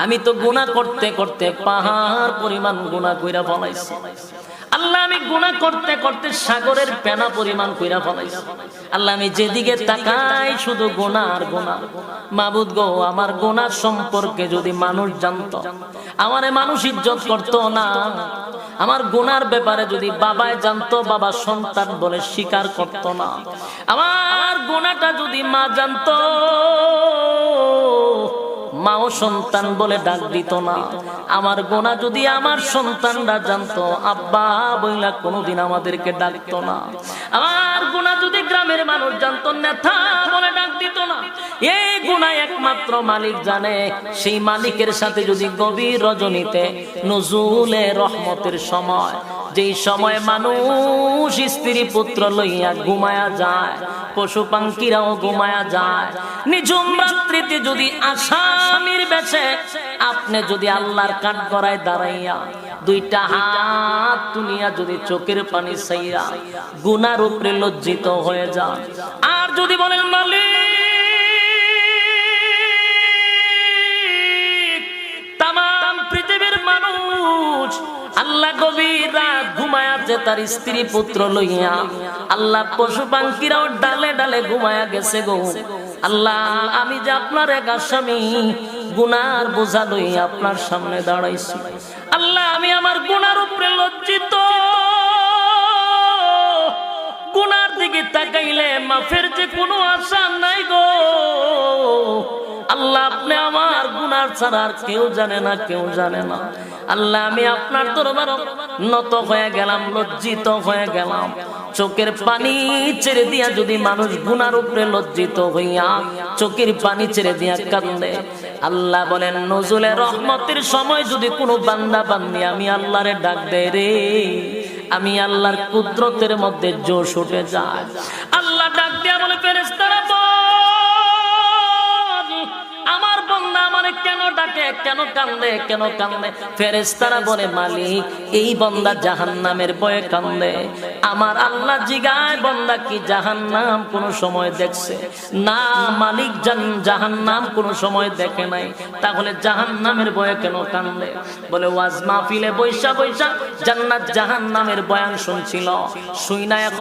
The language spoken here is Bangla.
আমি তো গুনাহ করতে করতে পাহাড় পরিমাণ গুনাহ কইরা ফলাইছি। আল্লাহ আমি গুনাহ করতে করতে সাগরের পেনা পরিমাণ কইরা ফলাইছি। আল্লাহ আমি যেদিকে তাকাই শুধু গুনাহ আর গুনাহ। মাবুদ গো, আমার গুনাহ সম্পর্কে যদি মানুষ জানতো, আমারে মানুষ ইজ্জত করতো না। আমার গুনার ব্যাপারে যদি বাবাই জানতো, বাবা সন্তান বলে স্বীকার করতো না। আমার গুনাহটা যদি মা জানতো, মাও সন্তান বলে ডাক দিত না। আমার গুনাহ যদি আমার সন্তানরা জানতো, আব্বা বইলা কোনোদিন আমাদেরকে ডাকতো না। আমার গুনাহ যদি গ্রামের মানুষ জানতো, নেতা বলে ডাক দিত না। এই গুনাহ একমাত্র মালিক জানে। সেই মালিকের সাথে যদি গভীর রজনীতে নজুলে রহমতের সময়, যেই সময় মানুষ স্ত্রী পুত্র লইয়া ঘুমায়া যায়, পশু পাখিরাও ঘুমায়া যায়, নিঝুম রাত্রিতে যদি আসামির বেশে আপনি যদি আল্লাহর কাঠগড়ায় দাঁড়াইয়া দুইটা হাত তুলিয়া যদি চোখের পানি ছাইরা গুনার উপরে লজ্জিত হয়ে যান, আর যদি বলেন মালিক, তামাম পৃথিবীর মানুষ আল্লাহ গভীর রাত ঘুমায়া আছে তার স্ত্রী পুত্র লইয়া, আল্লাহ পশু পাখিরাও ডালে ডালে ঘুমায়া গেছে গো। আল্লাহ আমি যে আপনার এক আসামি, গুনার বোঝা লইয়া আপনার সামনে দাঁড়াইছি। আল্লাহ আমি আমার গুনার উপরে লজ্জিত। গুনার দিকে তাকাইলে মাফের যে কোনো আশা নাই গো। আল্লাহ আপনি আমার গুনার ছাড়া আর কেউ জানে না, কেউ জানে না। আল্লাহ আমি আপনার দরবারে নত হয়ে গেলাম, লজ্জিত হয়ে গেলাম। চোখের পানি ছেড়ে দিয়া যদি মানুষ গুনার উপরে লজ্জিত হইয়া চোখের পানি ছেড়ে দিয়া কাঁদে, আল্লাহ বলেন নজুলে রহমতের সময় যদি কোনো বান্দা বান্দি আমি আল্লাহরে ডাক দেয় রে, আমি আল্লাহর কুদরতের মধ্যে জোশ উঠে যায়। আল্লাহ ডাক দিয়া বলে, ফেরেশতারা বল, আমার বান্দা আমারে কেন ডাকে, কেন কান্দে, কেন কান্দে? ফেরেশতারা বলে, মালিক এই বান্দা জাহান্নামের ভয়ে কান্দে। আমার আল্লাহ জিগায়, বান্দা কি জাহান্নাম কোন সময় দেখছে? না মালিক, জাহান্নাম কোন সময় দেখে নাই। তাহলে জাহান্নামের ভয়ে কেন কান্দে? বলে ওয়াজ মাহফিলে বৈশা বৈশা জান্নাত জাহান্নামের বয়ান শুনছিল, শুই না